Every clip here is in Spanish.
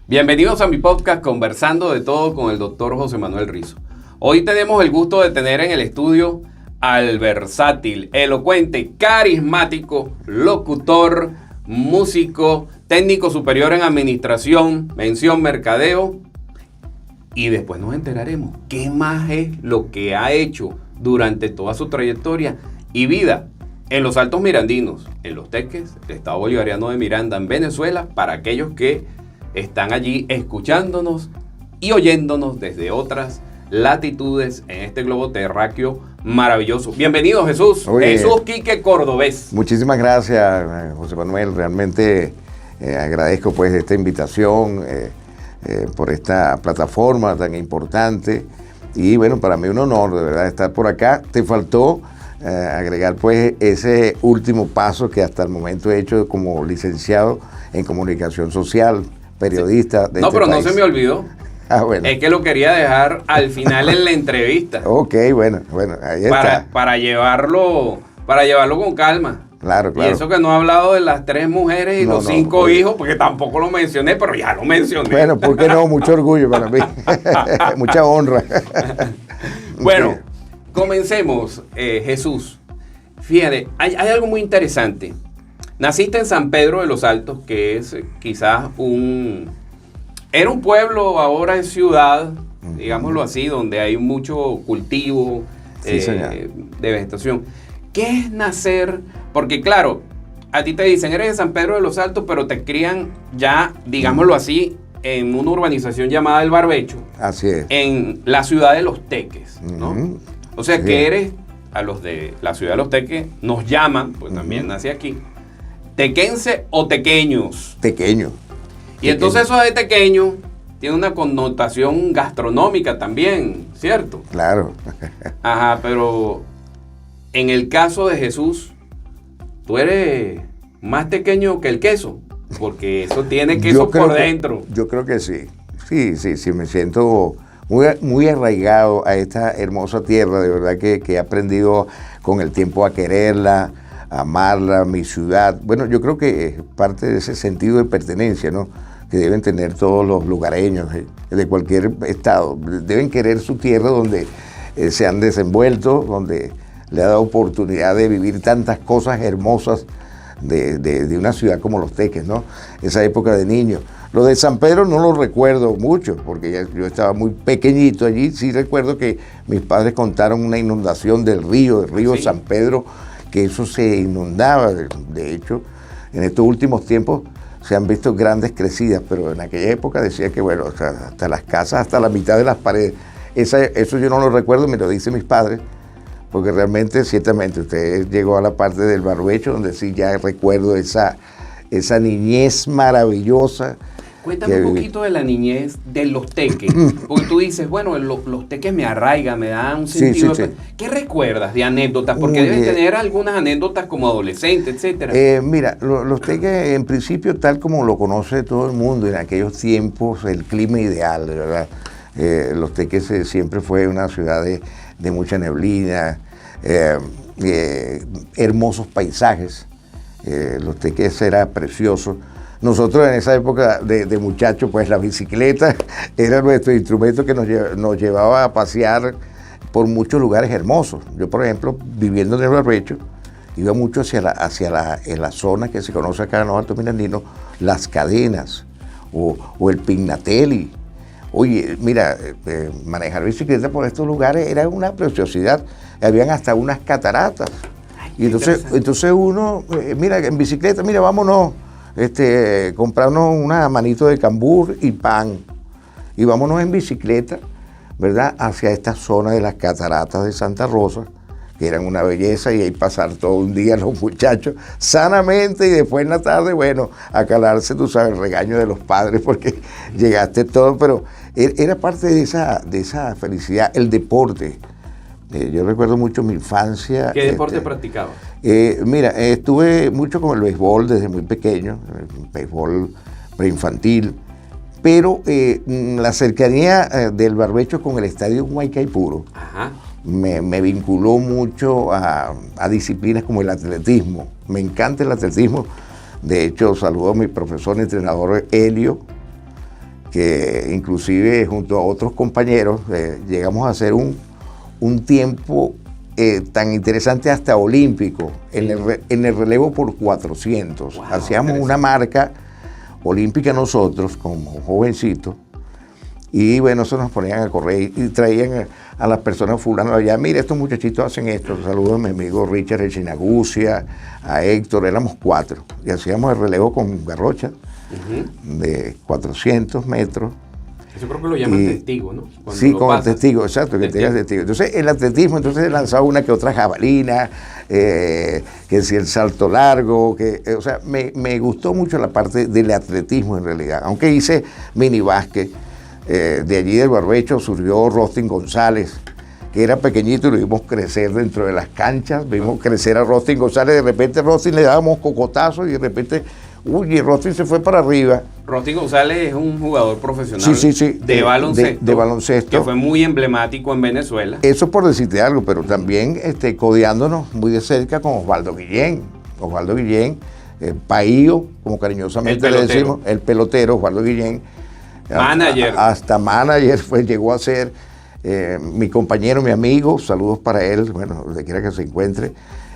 Bienvenidos a mi podcast Conversando de Todo con el Dr. José Manuel Rizo. Hoy tenemos el gusto de tener en el estudio al versátil, elocuente, carismático, locutor, músico, técnico superior en administración, mención mercadeo. Y después nos enteraremos qué más es lo que ha hecho durante toda su trayectoria y vida en los Altos Mirandinos, en Los Teques, el Estado Bolivariano de Miranda, en Venezuela, para aquellos que están allí escuchándonos y oyéndonos desde otras latitudes en este globo terráqueo maravilloso. Bienvenido, Jesús. Oye, Jesús Quique Cordobés. Muchísimas gracias, José Manuel. Realmente agradezco pues esta invitación por esta plataforma tan importante. Y bueno, para mí un honor de verdad estar por acá. Te faltó agregar pues ese último paso que hasta el momento he hecho como licenciado en comunicación social, periodista de No, este pero país. No se me olvidó. Ah, bueno. Es que lo quería dejar al final en la entrevista. Ok, bueno, ahí está. Para llevarlo con calma. Claro. Y eso que no he hablado de las 3 mujeres y los 5 hijos, porque tampoco lo mencioné, pero ya lo mencioné. Bueno, ¿por qué no? Mucho orgullo para mí. Mucha honra. Bueno, comencemos, Jesús. Fíjate, hay algo muy interesante. Naciste en San Pedro de los Altos, que es quizás era un pueblo, ahora es ciudad, digámoslo así, donde hay mucho cultivo de vegetación. ¿Qué es nacer? Porque claro, a ti te dicen, eres de San Pedro de los Altos, pero te crían ya, digámoslo así, en una urbanización llamada El Barbecho. Así es. En la ciudad de Los Teques, ¿no? O sea, que eres, a los de la ciudad de Los Teques, nos llaman, pues también nací aquí, tequense o tequeños. Tequeño. Y entonces eso de tequeño tiene una connotación gastronómica también, ¿cierto? Claro. Ajá, pero en el caso de Jesús, tú eres más tequeño que el queso, porque eso tiene queso por dentro. Yo creo que sí. Sí, me siento muy arraigado a esta hermosa tierra, de verdad que he aprendido con el tiempo a quererla, a amarla, mi ciudad. Bueno, yo creo que es parte de ese sentido de pertenencia, ¿no?, que deben tener todos los lugareños de cualquier estado. Deben querer su tierra donde se han desenvuelto, donde le ha dado oportunidad de vivir tantas cosas hermosas de una ciudad como Los Teques, ¿no? Esa época de niño. Lo de San Pedro no lo recuerdo mucho, porque yo estaba muy pequeñito allí. Sí recuerdo que mis padres contaron una inundación del río ¿Sí? San Pedro, que eso se inundaba. De hecho, en estos últimos tiempos se han visto grandes crecidas, pero en aquella época decía que, bueno, hasta las casas, hasta la mitad de las paredes. Eso yo no lo recuerdo, me lo dicen mis padres, porque realmente, ciertamente, usted llegó a la parte del Barbecho, donde sí ya recuerdo esa niñez maravillosa. Cuéntame un poquito de la niñez de Los Teques, porque tú dices, bueno, los Teques me arraigan, me dan un sentido. Sí. ¿Qué recuerdas de anécdotas? Porque debes tener algunas anécdotas como adolescente, etcétera. Mira, Los Teques, en principio, tal como lo conoce todo el mundo, en aquellos tiempos, el clima ideal, de verdad. Los Teques siempre fue una ciudad de mucha neblina, hermosos paisajes. Los Teques era precioso. Nosotros en esa época de muchachos, pues la bicicleta era nuestro instrumento que nos llevaba a pasear por muchos lugares hermosos. Yo, por ejemplo, viviendo en el Barbecho, iba mucho en la zona que se conoce acá en los Altos Mirandinos, Las Cadenas o el Pignatelli. Oye, mira, manejar bicicleta por estos lugares era una preciosidad. Habían hasta unas cataratas. Y entonces uno, mira, en bicicleta, mira, vámonos, comprarnos una manito de cambur y pan. Y vámonos en bicicleta, ¿verdad?, hacia esta zona de las cataratas de Santa Rosa, que eran una belleza, y ahí pasar todo un día los muchachos sanamente, y después en la tarde, bueno, a calarse, tú sabes, el regaño de los padres porque llegaste todo, pero era parte de esa felicidad, el deporte. Yo recuerdo mucho mi infancia. ¿Qué deporte practicabas? Mira, estuve mucho con el béisbol desde muy pequeño, el béisbol preinfantil, pero la cercanía del Barbecho con el estadio Huaycaipuro me vinculó mucho a disciplinas como el atletismo. Me encanta el atletismo. De hecho, saludo a mi profesor y entrenador Helio, que inclusive junto a otros compañeros llegamos a hacer un tiempo tan interesante hasta olímpico en el relevo por 400. Wow, hacíamos una marca olímpica nosotros como jovencitos y bueno, eso nos ponían a correr y traían a las personas fulano allá, mira, estos muchachitos hacen esto, saludo a mi amigo Richard Echinagucia, a Héctor, éramos 4 y hacíamos el relevo con garrocha de 400 metros. Eso creo que lo llaman testigo, ¿no? Cuando sí, con pasas. el testigo, exacto, que tengas testigo. Entonces, el atletismo, entonces he lanzado una que otra jabalina, que si el salto largo, o sea, me gustó mucho la parte del atletismo en realidad. Aunque hice mini básquet, de allí del Barbecho surgió Rostin González, que era pequeñito y lo vimos crecer dentro de las canchas, vimos crecer a Rostin González, de repente Rostin le dábamos cocotazos y de repente, y Rostin se fue para arriba. Rostin González es un jugador profesional de baloncesto, de baloncesto, que fue muy emblemático en Venezuela. Eso por decirte algo, pero también codeándonos muy de cerca con Osvaldo Guillén. Osvaldo Guillén, Paío, como cariñosamente le decimos, el pelotero, Osvaldo Guillén. Manager. Hasta manager llegó a ser mi compañero, mi amigo, saludos para él, bueno, donde quiera que se encuentre.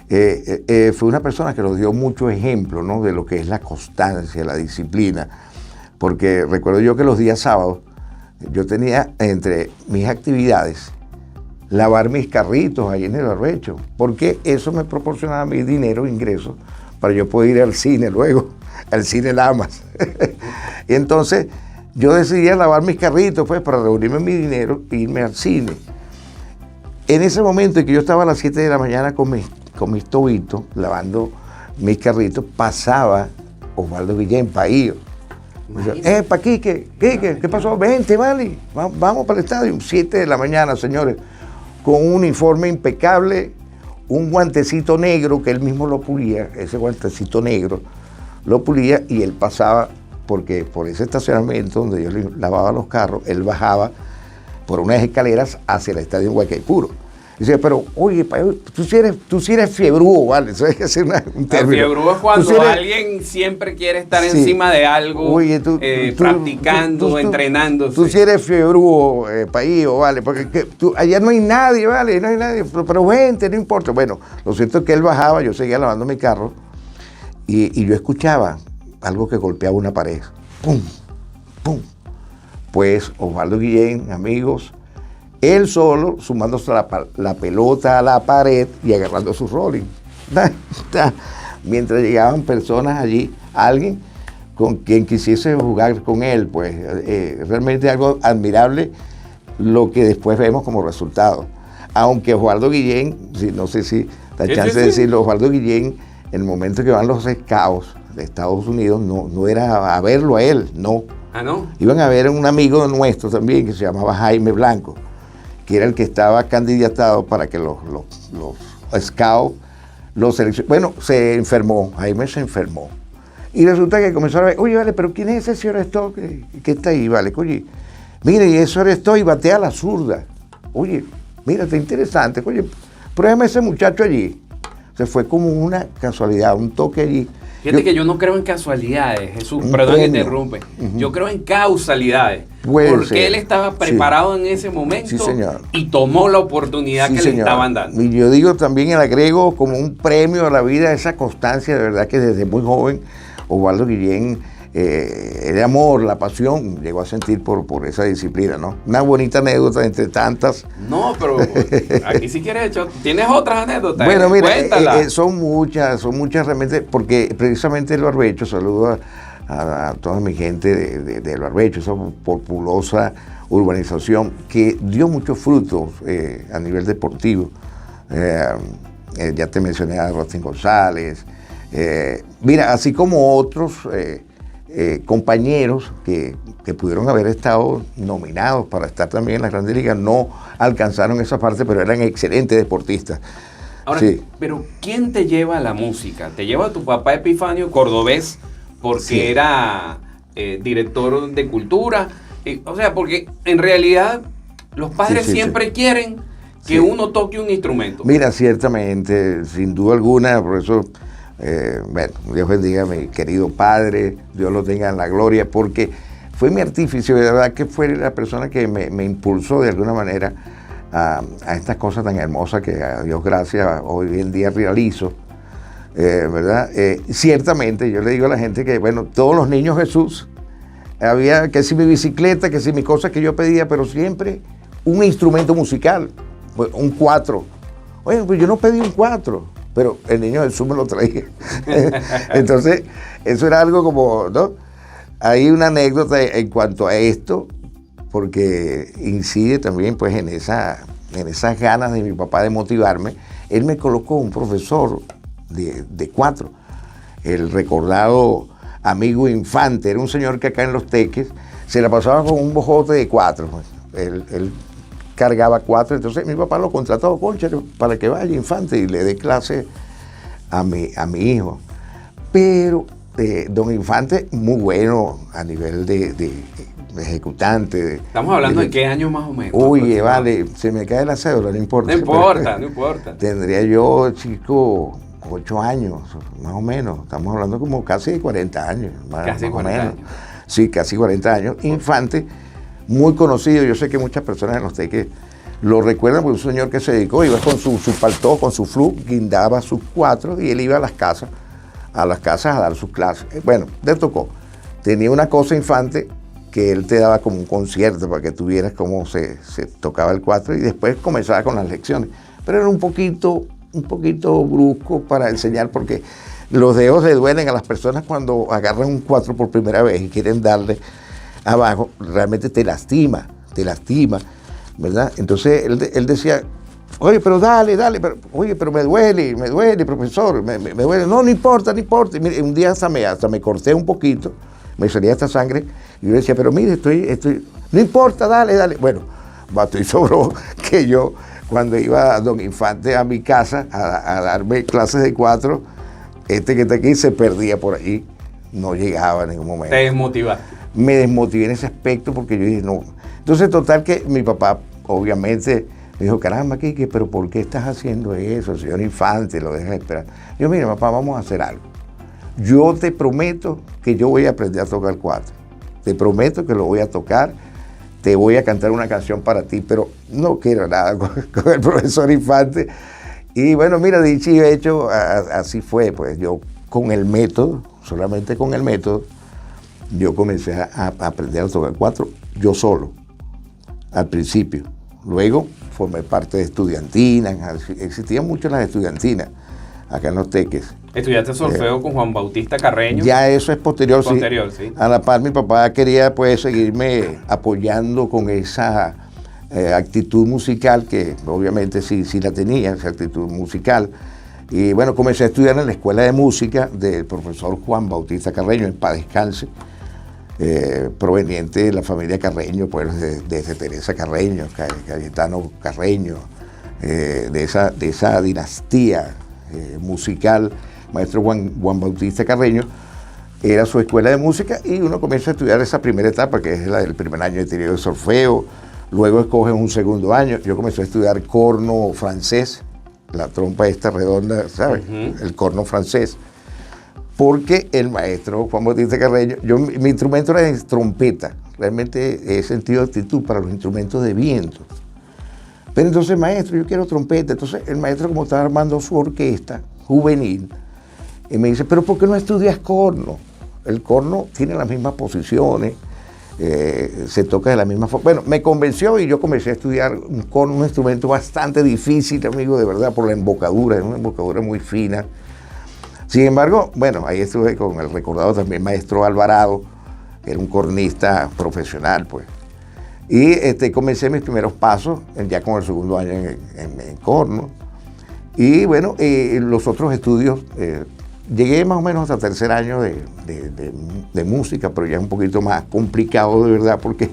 Fue una persona que nos dio mucho ejemplo, ¿no?, de lo que es la constancia, la disciplina, porque recuerdo yo que los días sábados yo tenía entre mis actividades lavar mis carritos ahí en el Barbecho, porque eso me proporcionaba mi dinero, ingresos, para yo poder ir al cine luego, al cine Lamas. Y entonces yo decidí lavar mis carritos pues para reunirme mi dinero e irme al cine. En ese momento en que yo estaba a las 7 de la mañana con mis tobitos, lavando mis carritos, pasaba Osvaldo Guillén, Paío. Pa' Quique, ¿qué pasó? Vente, vale, vamos para el estadio. 7 de la mañana, señores, con un uniforme impecable, un guantecito negro que él mismo lo pulía, ese guantecito negro lo pulía y él pasaba, porque por ese estacionamiento donde yo le lavaba los carros, él bajaba por unas escaleras hacia el estadio en Guaycaipuro. Y decía, pero oye, tú sí eres fiebrúo, ¿vale? Eso hay que hacer un término. El fiebrúo es cuando alguien siempre quiere estar encima de algo, oye, practicando, entrenándose. Tú sí eres fiebrúo, Paío, ¿vale? Porque allá no hay nadie, ¿vale? No hay nadie, pero vente, no importa. Bueno, lo cierto es que él bajaba, yo seguía lavando mi carro y yo escuchaba algo que golpeaba una pared. ¡Pum! ¡Pum! Pues Osvaldo Guillén, amigos, él solo sumándose la pelota a la pared y agarrando su rolling. Mientras llegaban personas allí, alguien con quien quisiese jugar con él, pues realmente algo admirable lo que después vemos como resultado. Aunque Osvaldo Guillén, no sé si da chance de decirlo, Osvaldo Guillén, en el momento que van los scouts de Estados Unidos, no era a verlo a él, no. ¿Ah, no? Iban a ver a un amigo nuestro también que se llamaba Jaime Blanco, que era el que estaba candidatado para que los scouts los seleccionaran. Bueno, se enfermó, Jaime se enfermó. Y resulta que comenzaron a ver, oye, vale, pero ¿quién es ese señor Stock que está ahí, vale? Oye, mire, y eso eres Stock y batea a la zurda. Oye, mira, está interesante, oye, pruébame ese muchacho allí. Se fue como una casualidad, un toque allí. Fíjate que yo no creo en casualidades, Jesús, perdón que interrumpe. Yo creo en causalidades. Porque él estaba preparado en ese momento y tomó la oportunidad que le estaban dando. Y yo digo también, le agrego como un premio a la vida esa constancia, de verdad que desde muy joven, Osvaldo Guillén, el amor, la pasión, llegó a sentir por esa disciplina, ¿no? Una bonita anécdota entre tantas. No, pero aquí si quieres, ¿tienes otras anécdotas? Bueno, mira, son muchas realmente, porque precisamente el Barbecho, saludo a toda mi gente del Barbecho, esa populosa urbanización que dio muchos frutos a nivel deportivo. Ya te mencioné a Rostin González. Mira, así como otros compañeros que pudieron haber estado nominados para estar también en la Grandes Ligas, no alcanzaron esa parte, pero eran excelentes deportistas. Ahora, pero ¿quién te lleva a la música? ¿Te lleva tu papá Epifanio, cordobés, porque era director de cultura? O sea, porque en realidad los padres siempre quieren que uno toque un instrumento. Mira, ciertamente, sin duda alguna, por eso... bueno, Dios bendiga a mi querido padre, Dios lo tenga en la gloria, porque fue mi artífice, de verdad que fue la persona que me impulsó de alguna manera a estas cosas tan hermosas que a Dios gracias hoy en día realizo, ¿verdad? Ciertamente yo le digo a la gente que, bueno, todos los niños Jesús, había que si mi bicicleta, que si mi cosa que yo pedía, pero siempre un instrumento musical, pues, un 4. Oye, pues yo no pedí un 4, pero el niño Jesús me lo traía. Entonces, eso era algo como, ¿no? Hay una anécdota en cuanto a esto, porque incide también pues en esas ganas de mi papá de motivarme. Él me colocó un profesor de 4, el recordado amigo Infante, era un señor que acá en Los Teques se la pasaba con un bojote de 4. Pues. Él cargaba 4, entonces mi papá lo contrató, cónchale, para que vaya Infante y le dé clase a mi hijo. Pero don Infante, muy bueno a nivel de ejecutante. Estamos hablando de qué años más o menos. Oye, vale, se me cae la cédula, no importa. No importa, no importa. Tendría yo, chico, 8 años, más o menos. Estamos hablando como casi de 40 años. Casi 40 años. Sí, casi 40 años. Infante, muy conocido. Yo sé que muchas personas en Los Teques lo recuerdan porque un señor que se dedicó, iba con su paltó, con su flu, guindaba sus 4 y él iba a las casas a dar sus clases. Bueno, le tocó. Tenía una cosa Infante que él te daba como un concierto para que tú vieras cómo se tocaba el 4 y después comenzaba con las lecciones. Pero era un poquito brusco para enseñar porque los dedos le duelen a las personas cuando agarran un 4 por primera vez y quieren darle abajo, realmente te lastima, ¿verdad? Entonces él decía, oye, pero dale, pero me duele, profesor, me duele. No importa. Y mire, un día hasta me corté un poquito, me salía esta sangre, y yo decía, pero mire, estoy, no importa, dale. Bueno, bastó y sobró que yo, cuando iba don Infante a mi casa a darme clases de 4, que está aquí se perdía por allí, no llegaba en ningún momento. Te desmotivaste. Me desmotivé en ese aspecto porque yo dije, no. Entonces, total que mi papá, obviamente, me dijo, caramba, Quique, pero ¿por qué estás haciendo eso, señor Infante? Lo dejas esperar. Yo, mira, papá, vamos a hacer algo. Yo te prometo que yo voy a aprender a tocar 4. Te prometo que lo voy a tocar, te voy a cantar una canción para ti, pero no quiero nada con el profesor Infante. Y bueno, mira, dicho y hecho, así fue, pues yo con el método, solamente con el método, yo comencé a aprender a tocar 4 yo solo, al principio. Luego formé parte de estudiantinas, existían mucho las estudiantinas acá en Los Teques. ¿Estudiaste solfeo con Juan Bautista Carreño? Ya eso es posterior, sí. A la par mi papá quería pues seguirme apoyando con esa actitud musical que obviamente sí la tenía, esa actitud musical. Y bueno, comencé a estudiar en la Escuela de Música del profesor Juan Bautista Carreño, en paz descanse, proveniente de la familia Carreño, pues desde Teresa Carreño, Cayetano Carreño, de esa dinastía musical. Maestro Juan Bautista Carreño era su escuela de música y uno comienza a estudiar esa primera etapa, que es la del primer año de teoría de solfeo, luego escogen un segundo año. Yo comencé a estudiar corno francés, la trompa esta redonda, ¿sabes? El corno francés, porque el maestro Juan Bautista Carreño, mi instrumento era trompeta, realmente he sentido actitud para los instrumentos de viento. Pero entonces, maestro, yo quiero trompeta. Entonces el maestro, como estaba armando su orquesta juvenil, y me dice, pero ¿por qué no estudias corno? El corno tiene las mismas posiciones, se toca de la misma forma. Bueno, me convenció y yo comencé a estudiar un corno, un instrumento bastante difícil, amigo, de verdad, por la embocadura, es una embocadura muy fina. Sin embargo, bueno, ahí estuve con el recordado también maestro Alvarado, que era un cornista profesional, pues. Y comencé mis primeros pasos ya con el segundo año en corno. Y bueno, los otros estudios, llegué más o menos hasta tercer año de música, pero ya es un poquito más complicado de verdad, porque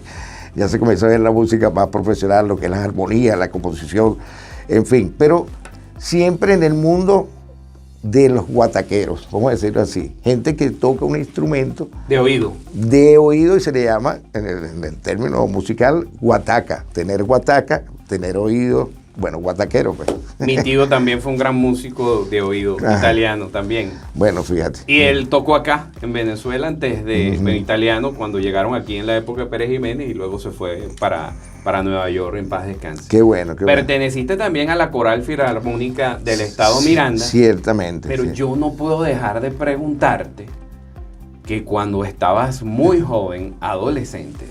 ya se comenzó a ver la música más profesional, lo que es la armonía, la composición, en fin. Pero siempre en el mundo de los guataqueros, vamos a decirlo así, gente que toca un instrumento de oído. De oído, y se le llama, en el término musical, guataca. Tener guataca, tener oído, bueno, guataquero, pues. Mi tío también fue un gran músico de oído, italiano también. Bueno, fíjate. Y él tocó acá, en Venezuela, antes de italiano, cuando llegaron aquí en la época de Pérez Jiménez, y luego se fue para Nueva York, en paz descanse. Qué bueno, qué bueno. Perteneciste también a la Coral Filarmónica del Estado Miranda. Ciertamente. Pero sí. yo no puedo dejar de preguntarte que cuando estabas muy joven, adolescente,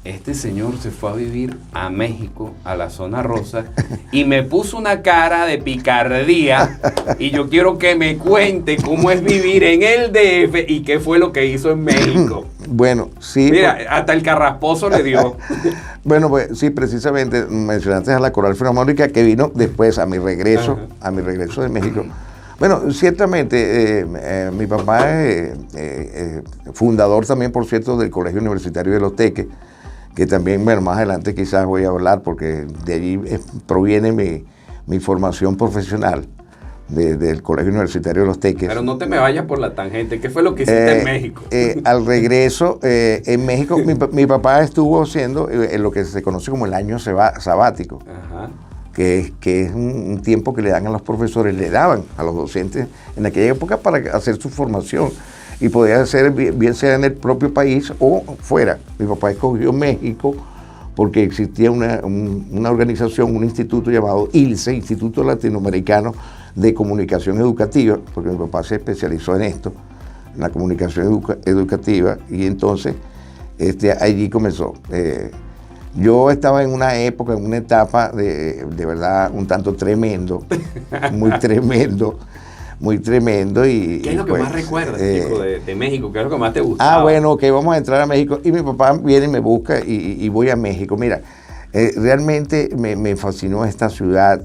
este señor se fue a vivir a México, a la zona rosa, y me puso una cara de picardía, y yo quiero que me cuente cómo es vivir en el DF y qué fue lo que hizo en México. Bueno, sí. Mira, hasta el carrasposo le dio. Bueno, pues sí, precisamente mencionaste a la Coral Filarmónica que vino después a mi regreso de México. Bueno, ciertamente mi papá es fundador también, por cierto, del Colegio Universitario de Los Teques, que también, bueno, más adelante quizás voy a hablar porque de allí proviene mi formación profesional del Colegio Universitario de Los Teques. Pero no te me vayas por la tangente, ¿qué fue lo que hiciste en México? Al regreso, en México, mi papá estuvo haciendo lo que se conoce como el año sabático. Ajá. Que es un tiempo que le dan a los profesores, le daban a los docentes en aquella época para hacer su formación y podía hacer bien sea en el propio país o fuera. Mi papá escogió México porque existía una organización, un instituto llamado ILCE, Instituto Latinoamericano de Comunicación Educativa, porque mi papá se especializó en esto, en la comunicación educativa, y entonces allí comenzó. Yo estaba en una época, en una etapa de verdad un tanto tremendo, muy tremendo. Y ¿qué es lo que pues, más recuerdas, chico, de México? ¿Qué es lo que más te gustaba? Bueno, que vamos a entrar a México y mi papá viene y me busca y voy a México. Mira, realmente me fascinó esta ciudad,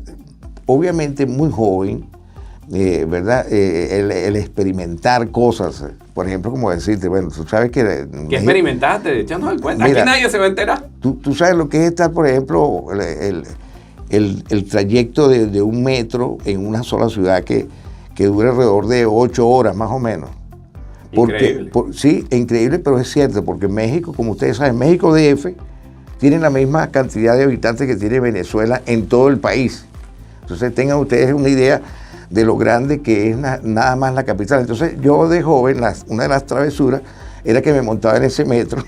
obviamente muy joven, ¿verdad? El experimentar cosas, por ejemplo, como decirte, bueno, tú sabes que... ¿Qué experimentaste? Echándose el cuenta. Mira, aquí nadie se va a enterar. Tú sabes lo que es estar, por ejemplo, el trayecto de 1 metro en una sola ciudad que dura alrededor de 8 horas más o menos. Increíble. Sí, increíble, pero es cierto, porque México, como ustedes saben, México DF tiene la misma cantidad de habitantes que tiene Venezuela en todo el país. Entonces tengan ustedes una idea de lo grande que es nada más la capital. Entonces yo de joven, una de las travesuras era que me montaba en ese metro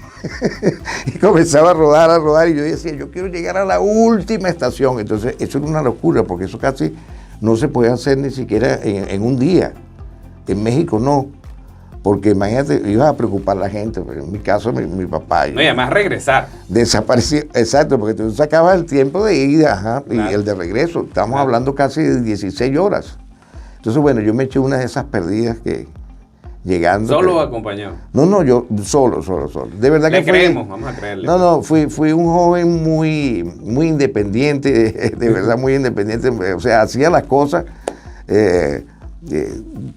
y comenzaba a rodar, y yo decía, yo quiero llegar a la última estación. Entonces eso era una locura, porque eso casi no se puede hacer ni siquiera en un día. En México no, porque imagínate, ibas a preocupar a la gente, pero en mi caso mi papá... No, y además regresar. Desapareció, exacto, porque tú sacabas el tiempo de ida, claro, y el de regreso. Estamos hablando casi de 16 horas. Entonces, bueno, yo me eché una de esas perdidas que llegando... ¿Solo o acompañado? No, yo solo. De verdad que creemos, vamos a creerle. No, fui un joven muy independiente, de verdad muy independiente. O sea, hacía las cosas,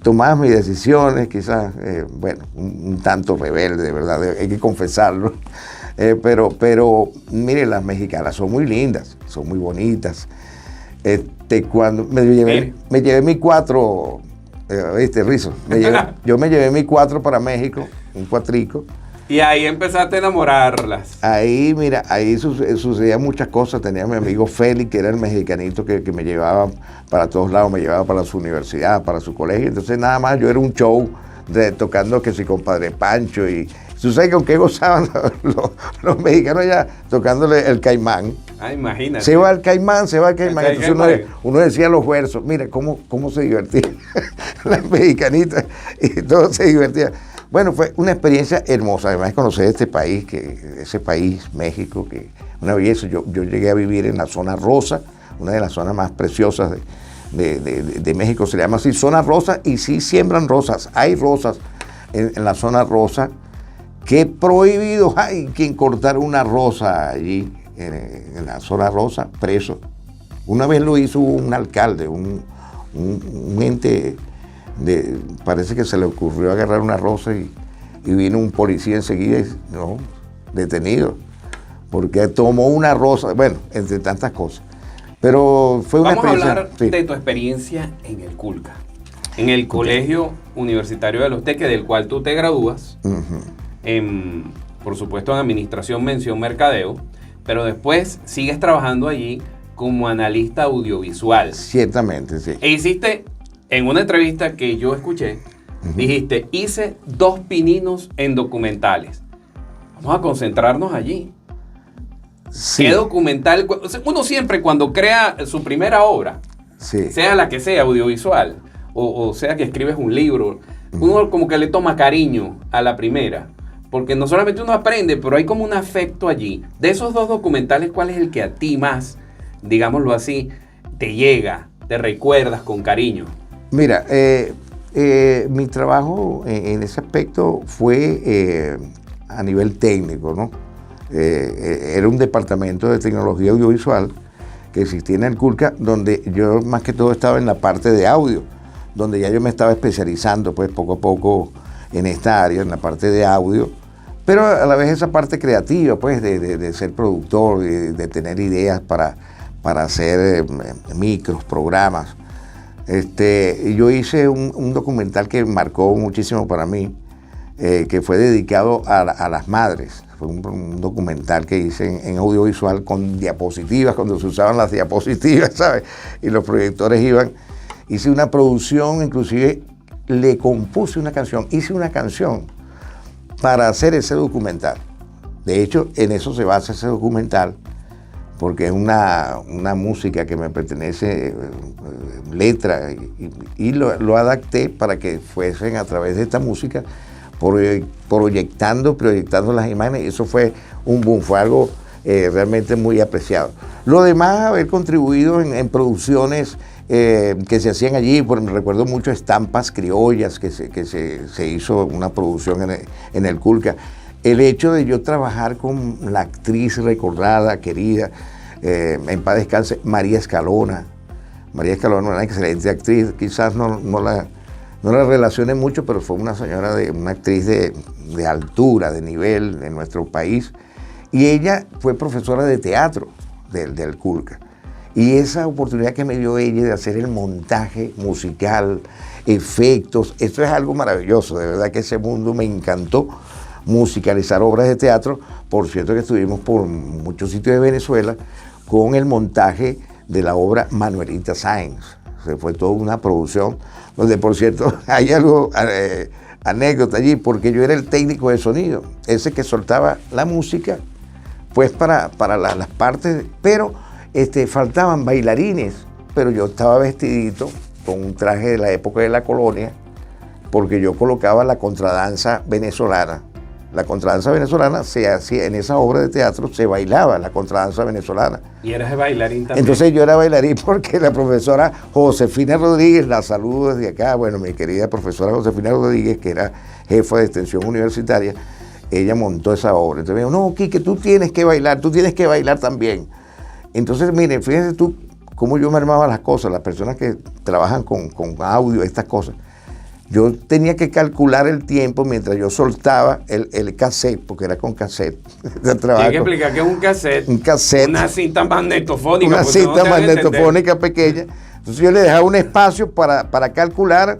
tomaba mis decisiones, quizás, bueno, un tanto rebelde, de verdad, hay que confesarlo. Pero mire, las mexicanas son muy lindas, son muy bonitas. Cuando me llevé mi 4, ¿viste, Rizo? Yo me llevé mi 4 para México, un cuatrico. Y ahí empezaste a enamorarlas. Ahí, mira, ahí sucedían muchas cosas. Tenía a mi amigo Félix, que era el mexicanito que me llevaba para todos lados, me llevaba para su universidad, para su colegio. Entonces nada más yo era un show tocando que si Compadre Pancho, y tú sabes con qué gozaban los mexicanos ya tocándole el caimán. Ah, imagínate. Se va el caimán. Entonces uno decía los versos. Mira cómo se divertían las mexicanitas y todo se divertía. Bueno, fue una experiencia hermosa, además de conocer ese país, México, que una belleza. Yo llegué a vivir en la zona rosa, una de las zonas más preciosas de México, se llama así, zona rosa, y sí siembran rosas, hay rosas en la zona rosa. Qué prohibido hay quien cortar una rosa allí, en la zona rosa, preso. Una vez lo hizo un alcalde, un ente, parece que se le ocurrió agarrar una rosa y vino un policía enseguida y no, detenido, porque tomó una rosa, bueno, entre tantas cosas. Pero fue una experiencia. Vamos a hablar de tu experiencia en el CULCA, en el Colegio Universitario de Los Teques, del cual tú te gradúas, por supuesto en Administración, Mención, Mercadeo, pero después sigues trabajando allí como analista audiovisual. Ciertamente, sí. E hiciste, en una entrevista que yo escuché, dijiste, hice 2 pininos en documentales. Vamos a concentrarnos allí. Sí. ¿Qué documental? Uno siempre cuando crea su primera obra, Sí. sea la que sea, audiovisual, o sea que escribes un libro, uno como que le toma cariño a la primera. Porque no solamente uno aprende, pero hay como un afecto allí. De esos 2 documentales, ¿cuál es el que a ti más, digámoslo así, te llega, te recuerdas con cariño? Mira, mi trabajo en ese aspecto fue a nivel técnico, ¿no? Era un departamento de tecnología audiovisual que existía en el CULCA, donde yo más que todo estaba en la parte de audio, donde ya yo me estaba especializando pues poco a poco en esta área, en la parte de audio, pero a la vez esa parte creativa pues de ser productor, de tener ideas para hacer micros, programas. Yo hice un documental que marcó muchísimo para mí, que fue dedicado a las madres. Fue un documental que hice en audiovisual con diapositivas, cuando se usaban las diapositivas, ¿sabes? Y los proyectores iban. Hice una producción, inclusive le compuse una canción, hice una canción para hacer ese documental. De hecho, en eso se basa ese documental, porque es una música que me pertenece, letra, y lo adapté para que fuesen a través de esta música proyectando las imágenes, y eso fue un boom, fue algo realmente muy apreciado. Lo demás, haber contribuido en producciones que se hacían allí, recuerdo mucho Estampas Criollas, que se hizo una producción en el CULCA. El hecho de yo trabajar con la actriz recordada, querida, en paz descanse, María Escalona. María Escalona, una excelente actriz, quizás no la relacioné mucho, pero fue una actriz de altura, de nivel en nuestro país. Y ella fue profesora de teatro del CULCA. Y esa oportunidad que me dio ella de hacer el montaje musical, efectos, esto es algo maravilloso. De verdad que ese mundo me encantó, musicalizar obras de teatro. Por cierto que estuvimos por muchos sitios de Venezuela con el montaje de la obra Manuelita Sáenz. Fue toda una producción donde, por cierto, hay algo, anécdota allí, porque yo era el técnico de sonido, ese que soltaba la música, pues para las partes, pero faltaban bailarines, pero yo estaba vestidito con un traje de la época de la colonia, porque yo colocaba la contradanza venezolana. La contradanza venezolana se hacía, en esa obra de teatro se bailaba la contradanza venezolana. ¿Y eras bailarín también? Entonces yo era bailarín porque la profesora Josefina Rodríguez, la saludo desde acá, bueno, mi querida profesora Josefina Rodríguez, que era jefa de extensión universitaria, ella montó esa obra. Entonces me dijo, no, Quique, tú tienes que bailar también. Entonces, mire, fíjense tú cómo yo me armaba las cosas, las personas que trabajan con audio, estas cosas. Yo tenía que calcular el tiempo mientras yo soltaba el cassette, porque era con cassette. Tienes que explicar qué es un cassette. Un cassette. Una cinta magnetofónica. Una cinta magnetofónica pequeña. Entonces yo le dejaba un espacio para calcular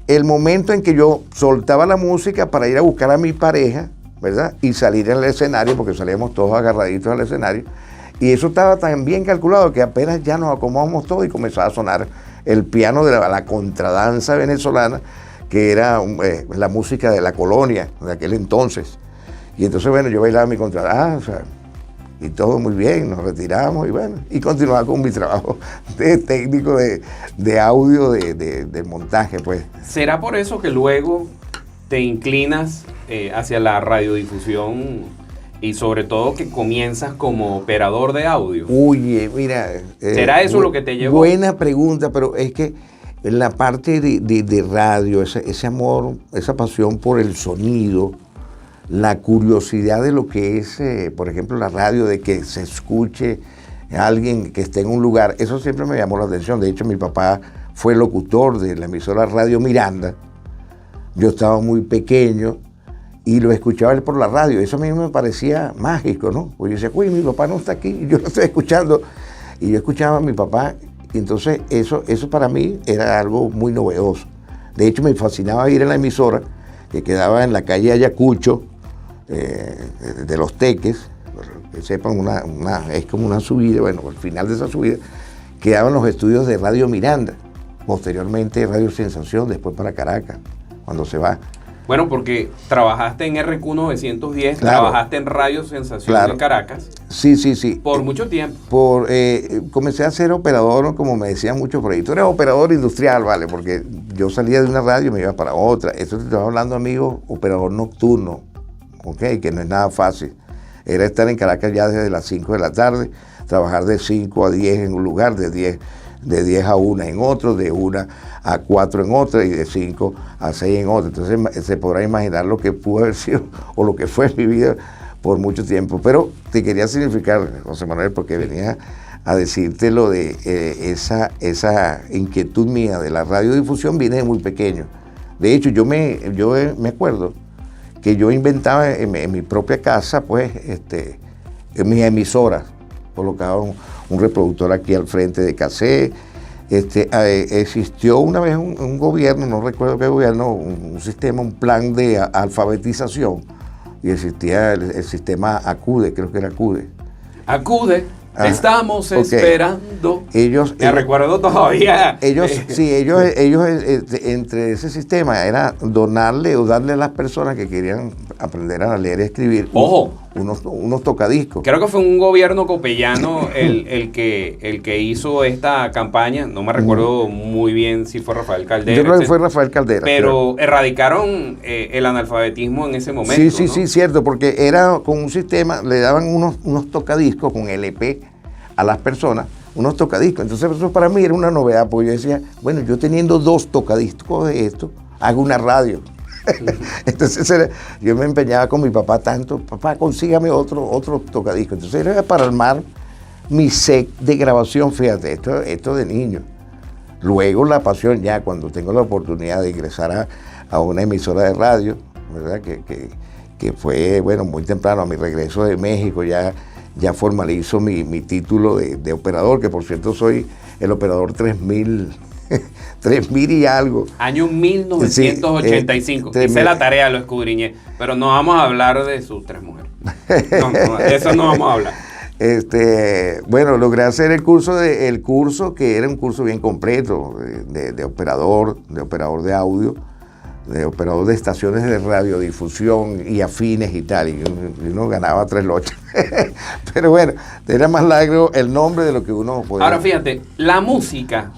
el momento en que yo soltaba la música para ir a buscar a mi pareja, ¿verdad? Y salir al escenario, porque salíamos todos agarraditos al escenario. Y eso estaba tan bien calculado que apenas ya nos acomodamos todos y comenzaba a sonar el piano de la contradanza venezolana, que era la música de la colonia de aquel entonces. Y entonces, bueno, yo bailaba mi contradanza y todo muy bien, nos retiramos y bueno, y continuaba con mi trabajo de técnico de audio, de montaje, pues. ¿Será por eso que luego te inclinas hacia la radiodifusión y sobre todo que comienzas como operador de audio? Oye, mira. ¿Será eso lo que te llevó? Buena pregunta, pero es que en la parte de radio, ese amor, esa pasión por el sonido, la curiosidad de lo que es, por ejemplo, la radio, de que se escuche a alguien que esté en un lugar, eso siempre me llamó la atención. De hecho, mi papá fue locutor de la emisora Radio Miranda. Yo estaba muy pequeño y lo escuchaba él por la radio. Eso a mí me parecía mágico, ¿no? Porque yo decía, uy, mi papá no está aquí, y yo lo estoy escuchando. Y yo escuchaba a mi papá, y entonces eso para mí era algo muy novedoso. De hecho, me fascinaba ir a la emisora, que quedaba en la calle Ayacucho, de Los Teques, que sepan, es como una subida, bueno, al final de esa subida quedaban los estudios de Radio Miranda, posteriormente Radio Sensación, después para Caracas, cuando se va. Bueno, porque trabajaste en RQ 910, Claro. trabajaste en Radio Sensación Claro. de Caracas Sí, sí, sí. por mucho tiempo. Comencé a ser operador, como me decían muchos por ahí. Tú eres operador industrial, ¿vale? Porque yo salía de una radio y me iba para otra. Eso te estaba hablando, amigo, operador nocturno, ¿ok? Que no es nada fácil. Era estar en Caracas ya desde las 5 de la tarde, trabajar de 5 a 10 en un lugar, de 10 a 1 en otro, de 1 a 4 en otro y de 5 a 6 en otro. Entonces se podrá imaginar lo que pudo haber sido o lo que fue mi vida por mucho tiempo. Pero te quería significar, José Manuel, porque venía a decirte lo de esa inquietud mía de la radiodifusión, viene de muy pequeño. De hecho, yo me acuerdo que yo inventaba en mi propia casa, pues, en mis emisoras. Colocaba un reproductor aquí al frente de cassette. Existió una vez un gobierno, no recuerdo qué gobierno, un sistema, un plan de alfabetización, y existía el sistema ACUDE, creo que era ACUDE. Acude, estamos ok. esperando. Ellos Me recuerdo todavía. ellos entre ese sistema era donarle o darle a las personas que querían aprender a leer y escribir Ojo. unos tocadiscos. Creo que fue un gobierno copellano el que hizo esta campaña. No me recuerdo muy bien si fue Rafael Caldera. Yo creo que etcétera. fue Rafael Caldera. Pero erradicaron el analfabetismo en ese momento. Sí, ¿no? cierto, porque era con un sistema, le daban unos tocadiscos con LP a las personas, unos tocadiscos. Entonces eso para mí era una novedad, porque yo decía, bueno, yo teniendo 2 tocadiscos de esto, hago una radio. Entonces yo me empeñaba con mi papá tanto, papá, consígame otro tocadisco. Entonces era para armar mi set de grabación, fíjate, esto de niño. Luego la pasión ya, cuando tengo la oportunidad de ingresar a una emisora de radio, ¿verdad? Que fue, bueno, muy temprano, a mi regreso de México, ya formalizo mi título de operador, que por cierto soy el operador 3000 y algo. Año 1985. Sí, Hice la tarea, lo escudriñé. Pero no vamos a hablar de sus 3 mujeres. No, de eso no vamos a hablar. Bueno, logré hacer el curso que era un curso bien completo de operador de audio, de operador de estaciones de radiodifusión y afines y tal, y uno ganaba 3 lochas. Pero bueno, era más largo el nombre de lo que uno podía. Ahora fíjate, la música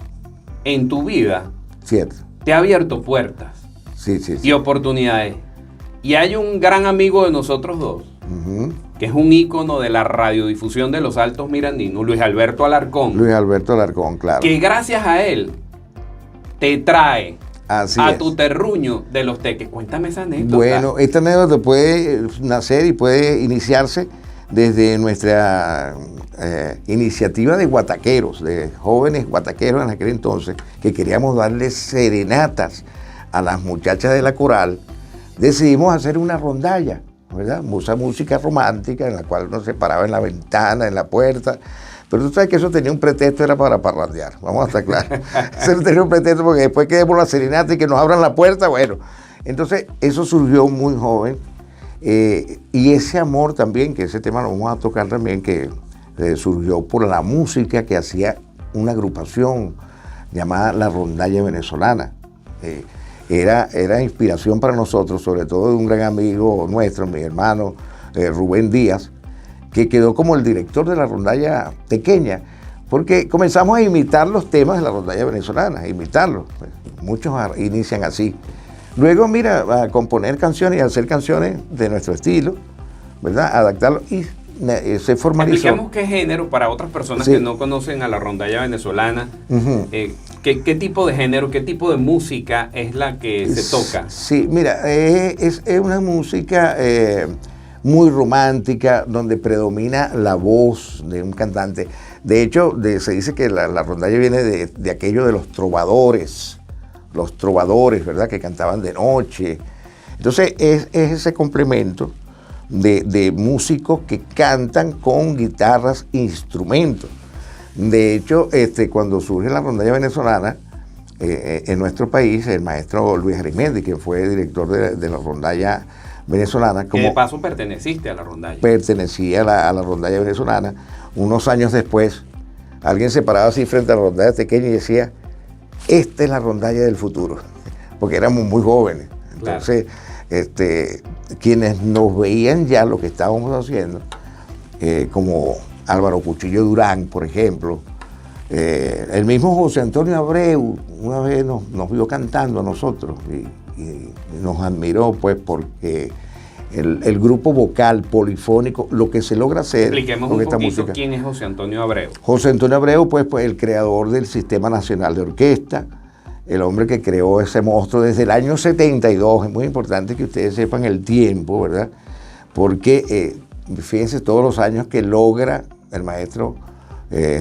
en tu vida Cierto. te ha abierto puertas Sí. y oportunidades. Y hay un gran amigo de nosotros dos, Ujú. que es un ícono de la radiodifusión de los Altos Mirandinos, Luis Alberto Alarcón, Luis Alberto Alarcón, claro. que gracias a él te trae Así a es. tu terruño de los teques. Cuéntame esa anécdota. Bueno, esta anécdota puede nacer y puede iniciarse desde nuestra iniciativa de guataqueros, de jóvenes guataqueros en aquel entonces, que queríamos darle serenatas a las muchachas de la coral. Decidimos hacer una rondalla, ¿verdad? Esa música romántica en la cual uno se paraba en la ventana, en la puerta. Pero tú sabes que eso tenía un pretexto, era para parrandear, vamos a estar claros. Eso tenía un pretexto porque después que demos la serenata y que nos abran la puerta, bueno. Entonces eso surgió muy joven, y ese amor también, que ese tema lo vamos a tocar también, que surgió por la música que hacía una agrupación llamada La Rondalla Venezolana. Era inspiración para nosotros, sobre todo de un gran amigo nuestro, mi hermano Rubén Díaz, que quedó como el director de la rondalla pequeña, porque comenzamos a imitar los temas de la rondalla venezolana, a imitarlos. Pues, muchos inician así. Luego, mira, a componer canciones y a hacer canciones de nuestro estilo, ¿verdad? Adaptarlo y se formalizó. Expliquemos qué género para otras personas Sí. que no conocen a la rondalla venezolana. Ujú. ¿Qué tipo de género, qué tipo de música es la que se toca? Sí, mira, es una música muy romántica, donde predomina la voz de un cantante. De hecho, se dice que la rondalla viene de aquello de los trovadores, ¿verdad? Que cantaban de noche. Entonces, es ese complemento de músicos que cantan con guitarras, instrumentos. De hecho, cuando surge la rondalla venezolana, en nuestro país, el maestro Luis Arimendi, que fue director de la rondalla venezolana. Que de paso perteneciste a la rondalla. Pertenecía a la rondalla venezolana. Unos años después, alguien se paraba así frente a la rondalla tequeña y decía, esta es la rondalla del futuro, porque éramos muy jóvenes. Entonces, quienes nos veían ya lo que estábamos haciendo, como Álvaro Cuchillo Durán, por ejemplo, el mismo José Antonio Abreu, una vez nos vio cantando a nosotros y nos admiró, pues, porque el grupo vocal polifónico, lo que se logra hacer. Expliquemos con un esta poquito música. quién es José Antonio Abreu. José Antonio Abreu, pues el creador del Sistema Nacional de Orquesta, el hombre que creó ese monstruo desde el año 72. Es muy importante que ustedes sepan el tiempo, ¿verdad? Porque fíjense todos los años que logra el maestro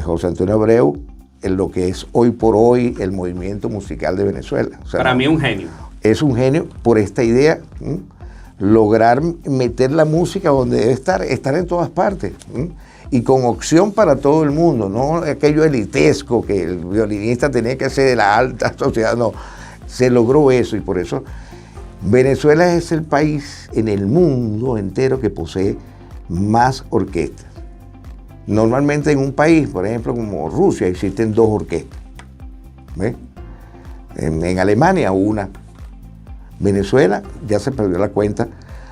José Antonio Abreu en lo que es hoy por hoy el movimiento musical de Venezuela. O sea, para mí un genio. Es un genio por esta idea, lograr meter la música donde debe estar en todas partes, y con opción para todo el mundo, no aquello elitesco que el violinista tenía que ser de la alta sociedad, no, se logró eso y por eso Venezuela es el país en el mundo entero que posee más orquestas. Normalmente en un país, por ejemplo, como Rusia, existen 2 orquestas. ¿Ves? En Alemania una. Venezuela ya se perdió la cuenta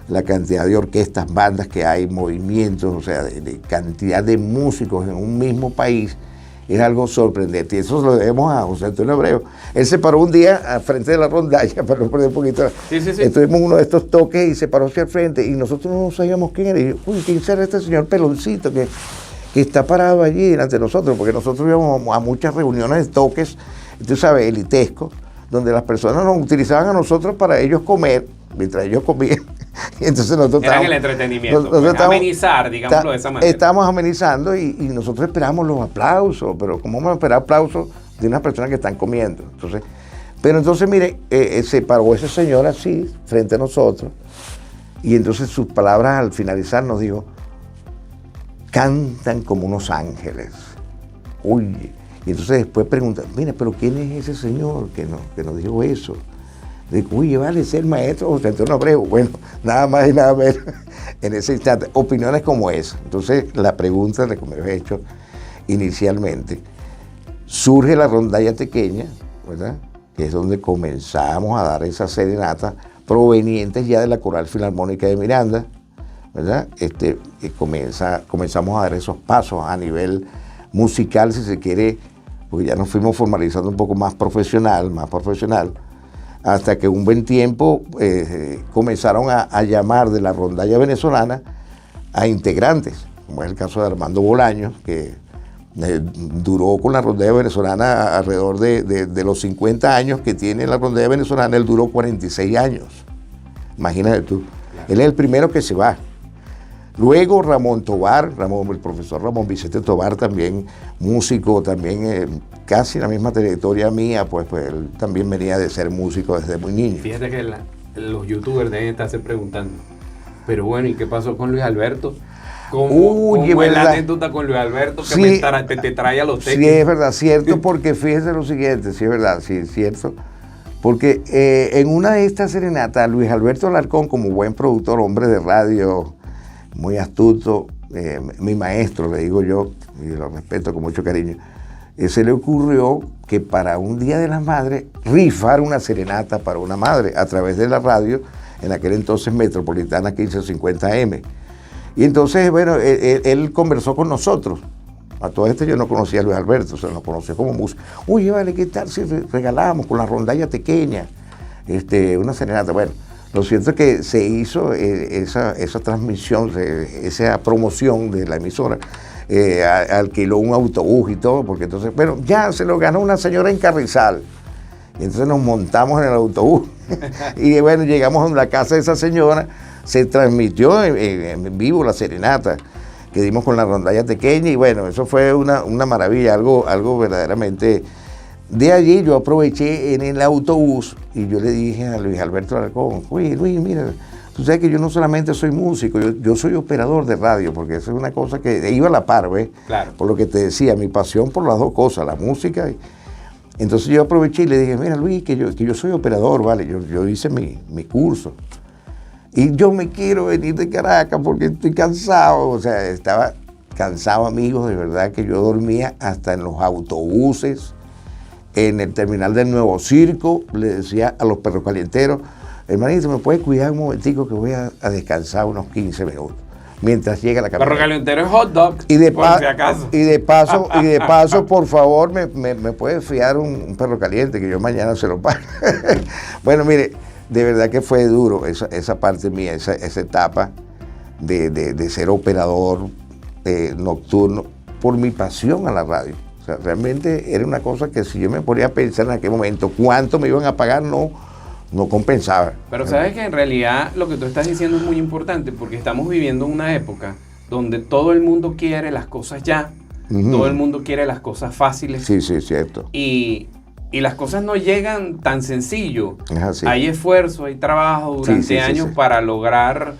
la cantidad de orquestas, bandas que hay, movimientos, o sea, de cantidad de músicos en un mismo país. Es algo sorprendente. Y eso lo debemos a José Antonio Abreu. Él se paró un día al frente de la rondalla, para no perder un poquito. Sí. Tuvimos uno de estos toques y se paró hacia el frente y nosotros no sabíamos quién era. Y yo, uy, ¿quién será este señor peloncito que está parado allí delante de nosotros? Porque nosotros íbamos a muchas reuniones de toques, tú sabes, elitescos, donde las personas nos utilizaban a nosotros para ellos comer, mientras ellos comían. Y entonces nosotros era el entretenimiento, amenizar, digámoslo de esa manera. Estábamos amenizando y nosotros esperábamos los aplausos, pero ¿cómo vamos a esperar aplausos de unas personas que están comiendo? Entonces, mire, se paró ese señor así, frente a nosotros, y entonces sus palabras al finalizar nos dijo, cantan como unos ángeles. Uy, y entonces después preguntan, mira, pero ¿quién es ese señor que nos dijo eso? Digo, uy, vale, es el maestro José Antonio Abreu. Bueno, nada más y nada menos en ese instante. Opiniones como esa. Entonces, la pregunta que me había hecho inicialmente, surge la rondalla tequeña, ¿verdad? Que es donde comenzamos a dar esas serenatas provenientes ya de la Coral Filarmónica de Miranda, ¿verdad? Comenzamos a dar esos pasos a nivel musical, si se quiere, porque ya nos fuimos formalizando un poco más profesional, hasta que un buen tiempo comenzaron a llamar de la rondalla venezolana a integrantes, como es el caso de Armando Bolaños, que duró con la rondalla venezolana alrededor de los 50 años que tiene la rondalla venezolana, él duró 46 años. Imagínate tú. Claro. Él es el primero que se va. Luego Ramón Tobar, el profesor Ramón Vicente Tobar, también músico, también casi la misma trayectoria mía, pues él también venía de ser músico desde muy niño. Fíjate que los youtubers deben estarse preguntando, pero bueno, ¿y qué pasó con Luis Alberto? ¿Cómo es la anécdota con Luis Alberto que sí, te trae a los textos? Sí, es verdad, cierto, porque fíjese lo siguiente, sí es verdad, sí, es cierto. Porque en una de estas serenatas, Luis Alberto Alarcón, como buen productor, hombre de radio, muy astuto, mi maestro, le digo yo, y lo respeto con mucho cariño, se le ocurrió que para un Día de las Madres rifar una serenata para una madre a través de la radio, en aquel entonces Metropolitana 1550M. Y entonces, bueno, él conversó con nosotros. A todo esto yo no conocía a Luis Alberto, o sea, nos conocía como músico. Oye, vale, ¿qué tal si regalábamos con la rondalla tequeña una serenata? Bueno, lo cierto es que se hizo esa transmisión, esa promoción de la emisora, alquiló un autobús y todo, porque entonces, bueno, ya se lo ganó una señora en Carrizal. Y entonces nos montamos en el autobús y bueno, llegamos a la casa de esa señora, se transmitió en vivo la serenata que dimos con la rondalla tequeña y bueno, eso fue una maravilla, algo verdaderamente. De allí yo aproveché en el autobús y yo le dije a Luis Alberto Alarcón, oye Luis, mira, tú sabes que yo no solamente soy músico, yo soy operador de radio, porque eso es una cosa que iba a la par, ¿ves? Claro. Por lo que te decía, mi pasión por las dos cosas, la música y... Entonces yo aproveché y le dije, mira Luis, que yo soy operador, ¿vale? Yo hice mi curso. Y yo me quiero venir de Caracas porque estoy cansado. O sea, estaba cansado, amigos, de verdad que yo dormía hasta en los autobuses, en el terminal del Nuevo Circo. Le decía a los perros calienteros, hermanito, ¿me puedes cuidar un momentico que voy a descansar unos 15 minutos? Mientras llega la camioneta. Perro calientero es hot dog, por si acaso. Y de paso, por favor, me puedes fiar un perro caliente que yo mañana se lo pago. Bueno, mire, de verdad que fue duro esa parte mía, esa etapa de ser operador nocturno por mi pasión a la radio. O sea, realmente era una cosa que si yo me ponía a pensar en aquel momento cuánto me iban a pagar, no compensaba. Pero sabes que en realidad lo que tú estás diciendo es muy importante porque estamos viviendo una época donde todo el mundo quiere las cosas ya, todo el mundo quiere las cosas fáciles. Sí, sí, cierto. Y las cosas no llegan tan sencillo. Es así. Hay esfuerzo, hay trabajo durante años para lograr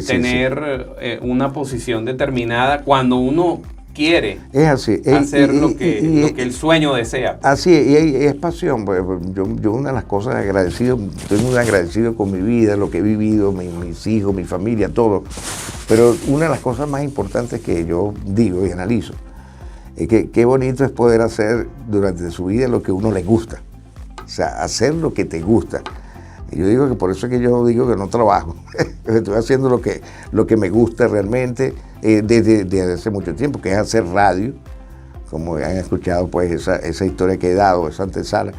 tener una posición determinada cuando uno quiere hacer lo que el sueño desea. Así es pasión. Pues, yo una de las cosas agradecido, estoy muy agradecido con mi vida, lo que he vivido, mis hijos, mi familia, todo. Pero una de las cosas más importantes que yo digo y analizo es que qué bonito es poder hacer durante su vida lo que a uno le gusta. O sea, hacer lo que te gusta. Y yo digo que por eso es que yo digo que no trabajo. Estoy haciendo lo que me gusta realmente desde hace mucho tiempo, que es hacer radio. Como han escuchado, pues, esa historia que he dado, esa antesala.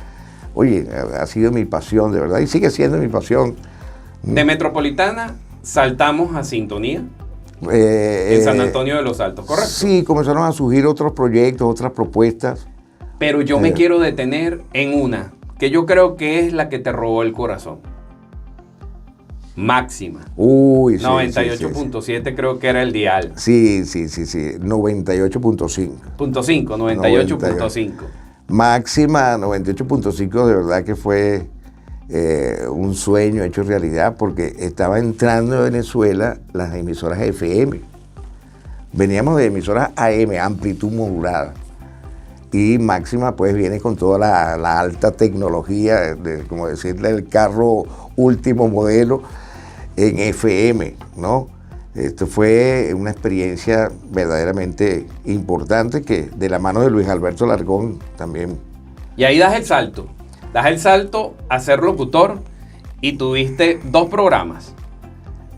Oye, ha sido mi pasión, de verdad, y sigue siendo mi pasión. De Metropolitana saltamos a Sintonía. En San Antonio de los Altos, ¿correcto? Sí, comenzaron a surgir otros proyectos, otras propuestas. Pero yo me quiero detener en una, que yo creo que es la que te robó el corazón. Máxima. Uy, sí. 98.7 creo que era el dial. Sí. 98.5. 98.5. Máxima 98.5, de verdad que fue un sueño hecho realidad, porque estaba entrando en Venezuela las emisoras FM. Veníamos de emisoras AM, amplitud modulada. Y Máxima pues viene con toda la alta tecnología, como decirle, el carro último modelo en FM, ¿no? Esto fue una experiencia verdaderamente importante que de la mano de Luis Alberto Largón también. Y ahí das el salto a ser locutor y tuviste 2 programas.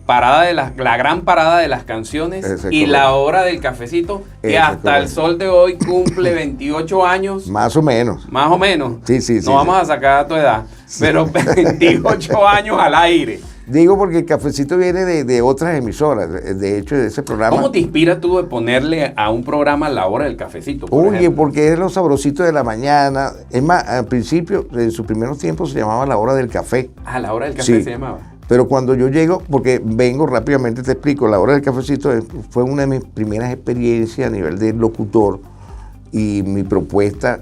La gran parada de las canciones y la hora del cafecito, que hasta el sol de hoy cumple 28 años. Más o menos. Más o menos. Sí. No vamos a sacar a tu edad, pero 28 años al aire. Digo porque el cafecito viene de otras emisoras, de hecho de ese programa. ¿Cómo te inspiras tú de ponerle a un programa la hora del cafecito? Oye, porque es lo sabrosito de la mañana. Es más, al principio, en sus primeros tiempos se llamaba la hora del café. Ah, la hora del café se llamaba. Pero cuando yo llego, porque vengo rápidamente, te explico, la hora del cafecito fue una de mis primeras experiencias a nivel de locutor y mi propuesta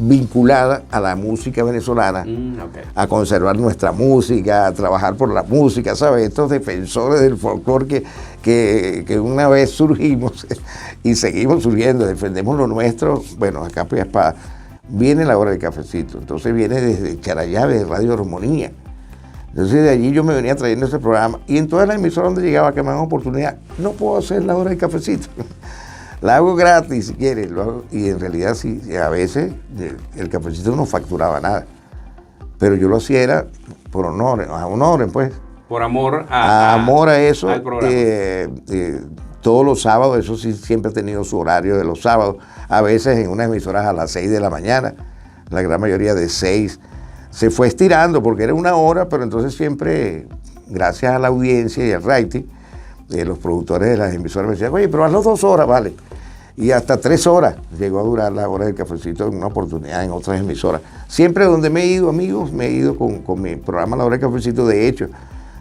vinculada a la música venezolana, a conservar nuestra música, a trabajar por la música, ¿sabes? Estos defensores del folclore que una vez surgimos y seguimos surgiendo, defendemos lo nuestro, bueno, acá pues para viene la hora del cafecito, entonces viene desde Charallave, de Radio Armonía. Entonces de allí yo me venía trayendo ese programa y en todas las emisoras donde llegaba que me daban oportunidad, no puedo hacer la hora del cafecito. La hago gratis si quieres, lo hago, y en realidad sí, a veces el cafecito no facturaba nada, pero yo lo hacía era por honor, pues. Por amor amor a eso, al programa. Todos los sábados, eso sí, siempre he tenido su horario de los sábados, a veces en unas emisoras a las 6 de la mañana, la gran mayoría de 6, se fue estirando porque era una hora, pero entonces siempre, gracias a la audiencia y al rating, los productores de las emisoras me decían, oye, pero hazlo 2 horas, vale. Y hasta 3 horas llegó a durar la hora del cafecito en una oportunidad en otras emisoras. Siempre donde me he ido, amigos, me he ido con mi programa La Hora del Cafecito. De hecho,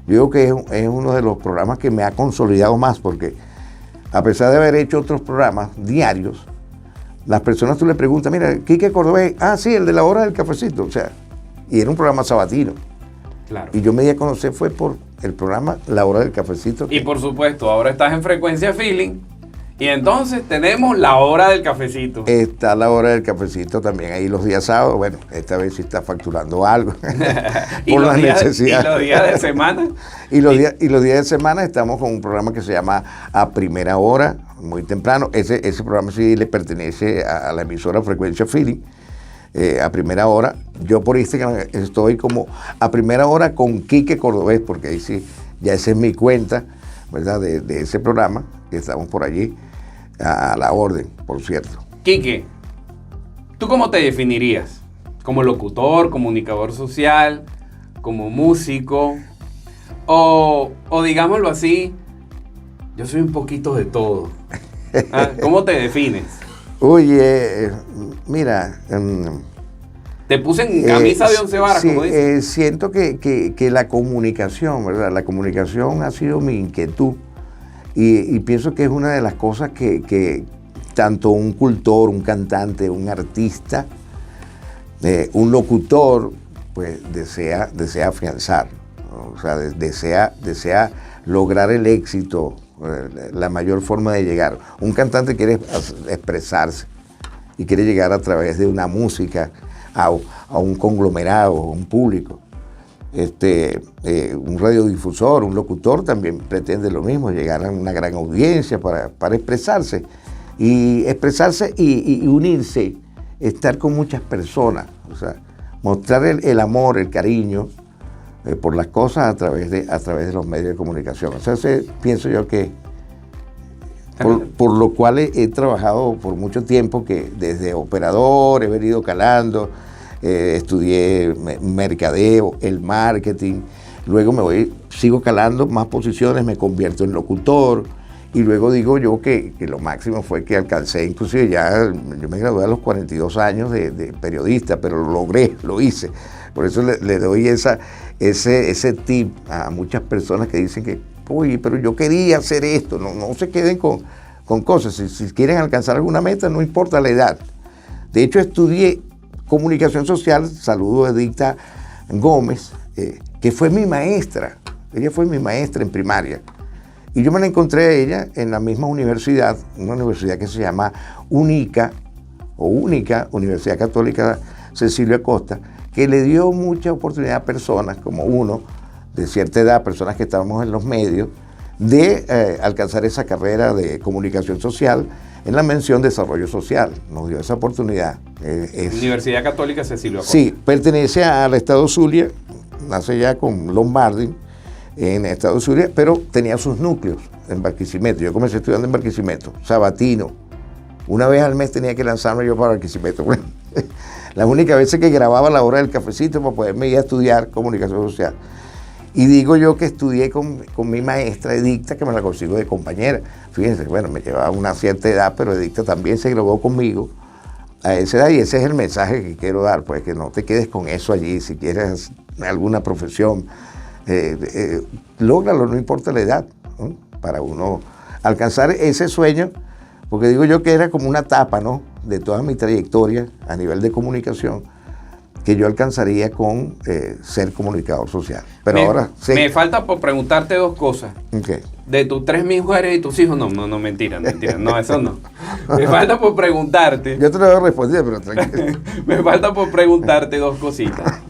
yo digo que es uno de los programas que me ha consolidado más, porque a pesar de haber hecho otros programas diarios, las personas tú le preguntas, mira, Quique Cordobés, sí, el de La Hora del Cafecito, o sea, y era un programa sabatino. Claro. Y yo me di a conocer fue por el programa La Hora del Cafecito. Y por supuesto, ahora estás en Frecuencia Feeling Y entonces tenemos la hora del cafecito. Está la hora del cafecito también ahí los días sábados. Bueno, esta vez sí está facturando algo por la necesidad. ¿Y los días de semana? Y los días de semana estamos con un programa que se llama A Primera Hora, muy temprano. Ese programa sí le pertenece a la emisora Frecuencia Feeling. A Primera Hora. Yo por Instagram estoy como A Primera Hora con Quique Cordobés, porque ahí sí, ya esa es mi cuenta, ¿verdad? De ese programa, que estamos por allí. A la orden, por cierto. Quique, ¿tú cómo te definirías? ¿Como locutor, comunicador social, como músico? O digámoslo así, yo soy un poquito de todo. ¿Ah? ¿Cómo te defines? Oye, mira... Te puse en camisa de 11 varas, sí, como dices. siento que la comunicación, ¿verdad? La comunicación ha sido mi inquietud. Y pienso que es una de las cosas que tanto un cultor, un cantante, un artista, un locutor, pues desea afianzar, ¿no? O sea, desea lograr el éxito, la mayor forma de llegar. Un cantante quiere expresarse y quiere llegar a través de una música a un conglomerado, a un público. Un radiodifusor, un locutor también pretende lo mismo, llegar a una gran audiencia para expresarse y unirse, estar con muchas personas, o sea, mostrar el amor, el cariño por las cosas a través de los medios de comunicación. O sea, pienso yo que por lo cual he trabajado por mucho tiempo, que desde operador he venido calando. Estudié mercadeo, el marketing, luego sigo calando más posiciones, me convierto en locutor y luego digo yo que lo máximo fue que alcancé, inclusive yo me gradué a los 42 años de periodista, pero lo logré, lo hice. Por eso le doy ese tip a muchas personas que dicen que, oye, pero yo quería hacer esto, no se queden con cosas, si quieren alcanzar alguna meta, no importa la edad. De hecho, estudié comunicación social, saludo a Edicta Gómez, que fue mi maestra. Ella fue mi maestra en primaria. Y yo me la encontré a ella en la misma universidad, una universidad que se llama Única, Universidad Católica Cecilio Acosta, que le dio mucha oportunidad a personas como uno, de cierta edad, personas que estábamos en los medios, de alcanzar esa carrera de comunicación social en la mención Desarrollo Social. Nos dio esa oportunidad. Universidad Católica Cecilio Acosta. Sí, pertenece al estado Zulia, nace ya con Lombardi en el estado Zulia, pero tenía sus núcleos en Barquisimeto. Yo comencé estudiando en Barquisimeto, sabatino. Una vez al mes tenía que lanzarme yo para Barquisimeto. Bueno, las únicas veces que grababa la hora del cafecito para poderme ir a estudiar comunicación social. Y digo yo que estudié con mi maestra Edicta, que me la consigo de compañera. Fíjense, bueno, me llevaba una cierta edad, pero Edicta también se graduó conmigo a esa edad, y ese es el mensaje que quiero dar, pues que no te quedes con eso allí. Si quieres alguna profesión, lógralo, no importa la edad, ¿no? Para uno alcanzar ese sueño, porque digo yo que era como una etapa, ¿no?, de toda mi trayectoria a nivel de comunicación, que yo alcanzaría con ser comunicador social. Pero ahora sí. Me falta por preguntarte dos cosas. Okay. De tus 3 mujeres y tus hijos, no, mentira, no, eso no. Me falta por preguntarte. Yo te lo voy a responder, pero tranquilo. Me falta por preguntarte dos cositas.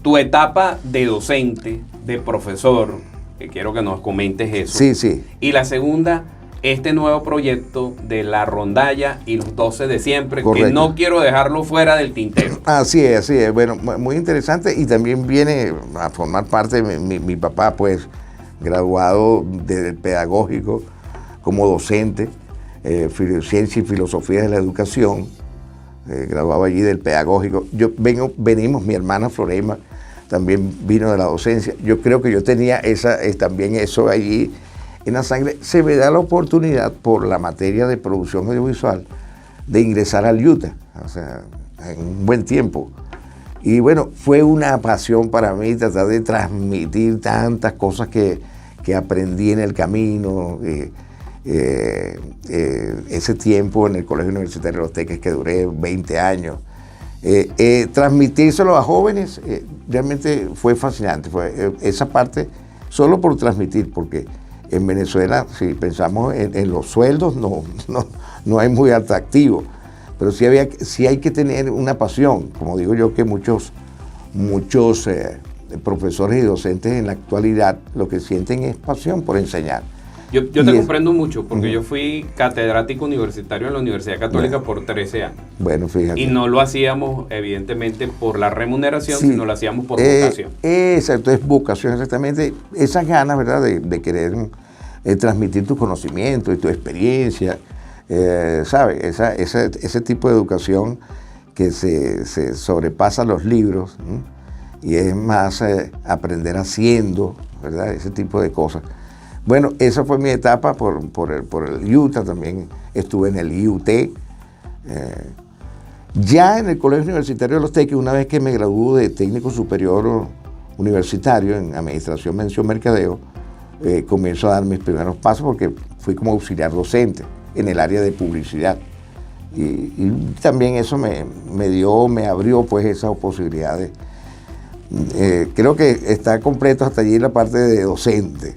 Tu etapa de docente, de profesor, que quiero que nos comentes eso. Sí, sí. Y la segunda, este nuevo proyecto de la rondalla y los 12 de siempre, correcto, que no quiero dejarlo fuera del tintero. Así es. Bueno, muy interesante, y también viene a formar parte de mi papá, pues, graduado del pedagógico como docente, ciencia y filosofía de la educación, graduado allí del pedagógico. Venimos, mi hermana Florema también vino de la docencia. Yo creo que yo tenía también eso allí en la sangre. Se me da la oportunidad por la materia de producción audiovisual de ingresar al UTA, o sea, en un buen tiempo. Y bueno, fue una pasión para mí tratar de transmitir tantas cosas que aprendí en el camino, ese tiempo en el Colegio Universitario de Los Teques, que duré 20 años. Transmitírselo a jóvenes realmente fue fascinante, fue esa parte, solo por transmitir, porque En Venezuela, si pensamos en los sueldos, no es muy atractivo, pero sí hay que tener una pasión. Como digo yo, que muchos profesores y docentes en la actualidad lo que sienten es pasión por enseñar. Yo te comprendo mucho, porque yo fui catedrático universitario en la Universidad Católica por 13 años. Bueno, fíjate. Y no lo hacíamos, evidentemente, por la remuneración, sino lo hacíamos por vocación. Exacto, es vocación, exactamente. Esas ganas, ¿verdad?, de querer transmitir tu conocimiento y tu experiencia, ¿sabes? Ese tipo de educación que se sobrepasa los libros, y es más aprender haciendo, ¿verdad? Ese tipo de cosas. Bueno, esa fue mi etapa por el UTA, también estuve en el IUT. Ya en el Colegio Universitario de Los Teques, una vez que me gradué de técnico superior universitario en Administración, Mención, Mercadeo, comienzo a dar mis primeros pasos porque fui como auxiliar docente en el área de publicidad. Y también eso me abrió pues esas posibilidades. Creo que está completo hasta allí la parte de docente.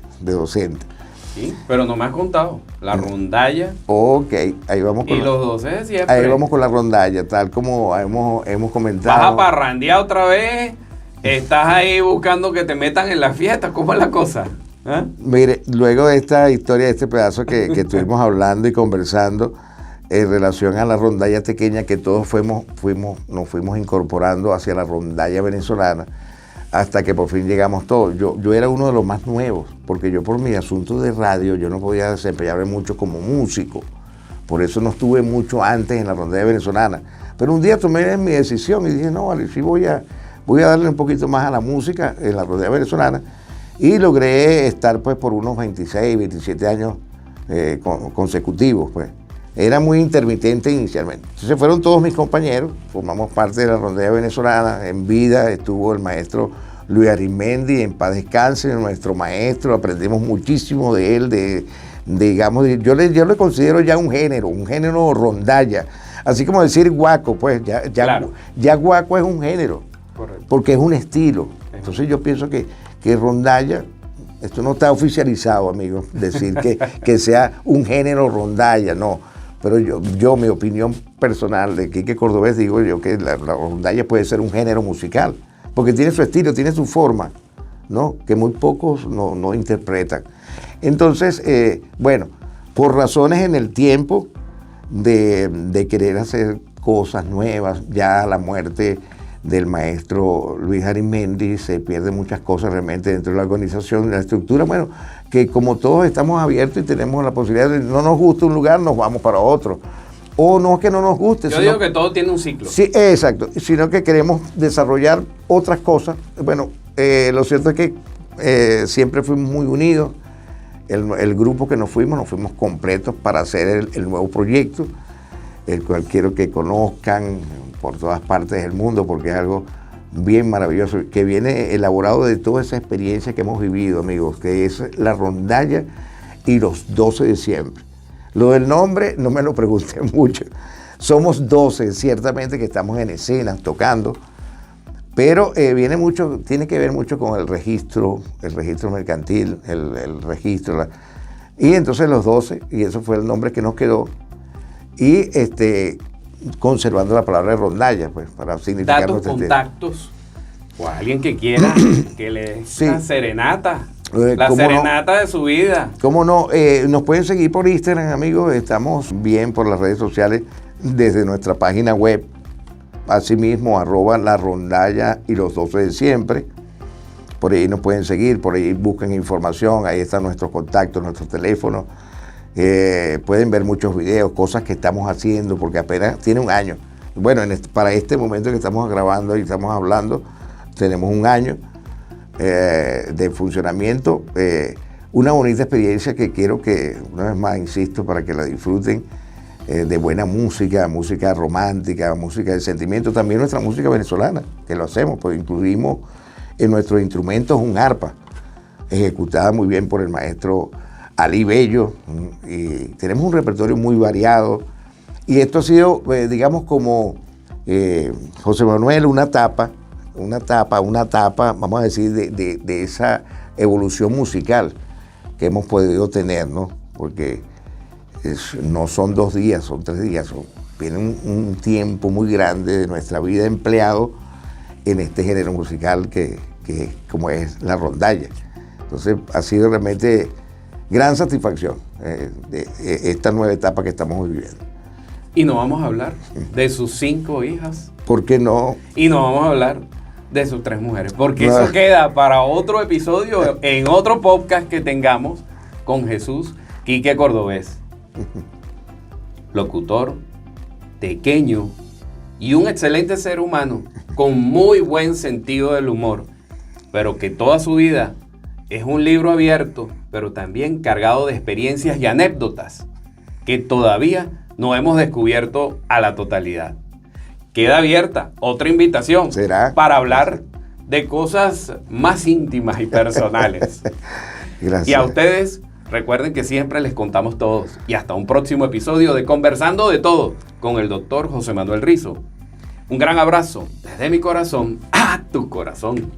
Sí, pero no me has contado. La rondalla. Ok, ahí vamos con los 12 de siempre. Ahí vamos con la rondalla, tal como hemos comentado. ¿Vas a parrandear otra vez? ¿Estás ahí buscando que te metan en la fiesta? ¿Cómo es la cosa? ¿Ah? Mire, luego de esta historia, de este pedazo que estuvimos hablando y conversando en relación a la rondalla tequeña, que todos nos fuimos incorporando hacia la rondalla venezolana, hasta que por fin llegamos todos. Yo era uno de los más nuevos, porque yo por mi asunto de radio, yo no podía desempeñarme mucho como músico. Por eso no estuve mucho antes en la rondalla venezolana. Pero un día tomé mi decisión y dije, no, vale, sí voy a darle un poquito más a la música en la rondalla venezolana. Y logré estar pues por unos 26, 27 años consecutivos, pues. Era muy intermitente inicialmente. Entonces fueron todos mis compañeros, formamos parte de la rondalla venezolana. En vida estuvo el maestro Luis Arismendi, en paz descanse, nuestro maestro, aprendimos muchísimo de él, digamos, yo le considero ya un género rondalla. Así como decir guaco, pues Claro. Ya guaco es un género. Correcto. Porque es un estilo. Entonces yo pienso que rondalla, esto no está oficializado, amigos, decir que sea un género rondalla, no. Pero mi opinión personal de Quique Cordobés, digo yo que la rondalla puede ser un género musical, porque tiene su estilo, tiene su forma, ¿no?, que muy pocos no interpretan. Entonces, bueno, por razones en el tiempo de querer hacer cosas nuevas, ya la muerte del maestro Luis Arismendi, se pierden muchas cosas realmente dentro de la organización, de la estructura. Bueno, que como todos estamos abiertos y tenemos la posibilidad de, no nos gusta un lugar, nos vamos para otro. O no es que no nos guste. Yo digo que todo tiene un ciclo. Sí, exacto. Sino que queremos desarrollar otras cosas. Bueno, lo cierto es que siempre fuimos muy unidos. El grupo que nos fuimos completos para hacer el nuevo proyecto, el cual quiero que conozcan por todas partes del mundo, porque es algo bien maravilloso, que viene elaborado de toda esa experiencia que hemos vivido, amigos, que es la rondalla y los 12 de siempre. Lo del nombre no me lo pregunten mucho. Somos 12, ciertamente, que estamos en escena, tocando, pero tiene que ver mucho con el registro mercantil, el registro. Y entonces los 12, y eso fue el nombre que nos quedó, y conservando la palabra de rondalla, pues, para significar... Datos, contactos, o alguien que quiera que le dé una serenata, la serenata de su vida. ¿Cómo no? Nos pueden seguir por Instagram, amigos, estamos bien por las redes sociales, desde nuestra página web, asimismo, @la rondalla y los 12 de siempre. Por ahí nos pueden seguir, por ahí busquen información, ahí están nuestros contactos, nuestros teléfonos. Pueden ver muchos videos, cosas que estamos haciendo, porque apenas tiene un año. Bueno, para este momento que estamos grabando y estamos hablando, tenemos un año de funcionamiento. Una bonita experiencia que quiero que, una vez más, insisto, para que la disfruten, de buena música, música romántica, música de sentimiento, también nuestra música venezolana, que lo hacemos, pues incluimos en nuestros instrumentos un arpa, ejecutada muy bien por el maestro Ali Bello, y tenemos un repertorio muy variado, y esto ha sido, digamos, como José Manuel, una etapa, vamos a decir, de esa evolución musical, que hemos podido tener, ¿no? Porque no son 2 días, son 3 días, viene un tiempo muy grande de nuestra vida empleado en este género musical que como es la rondalla. Entonces ha sido realmente gran satisfacción de esta nueva etapa que estamos viviendo. Y no vamos a hablar de sus 5 hijas. ¿Por qué no? Y no vamos a hablar de sus 3 mujeres, porque eso queda para otro episodio en otro podcast que tengamos con Jesús Quique Cordobés, locutor, tequeño y un excelente ser humano con muy buen sentido del humor, pero que toda su vida es un libro abierto, pero también cargado de experiencias y anécdotas que todavía no hemos descubierto a la totalidad. Queda abierta otra invitación. ¿Será? Para hablar de cosas más íntimas y personales. Gracias. Y a ustedes, recuerden que siempre les contamos todos. Y hasta un próximo episodio de Conversando de Todo con el doctor José Manuel Rizo. Un gran abrazo desde mi corazón a tu corazón.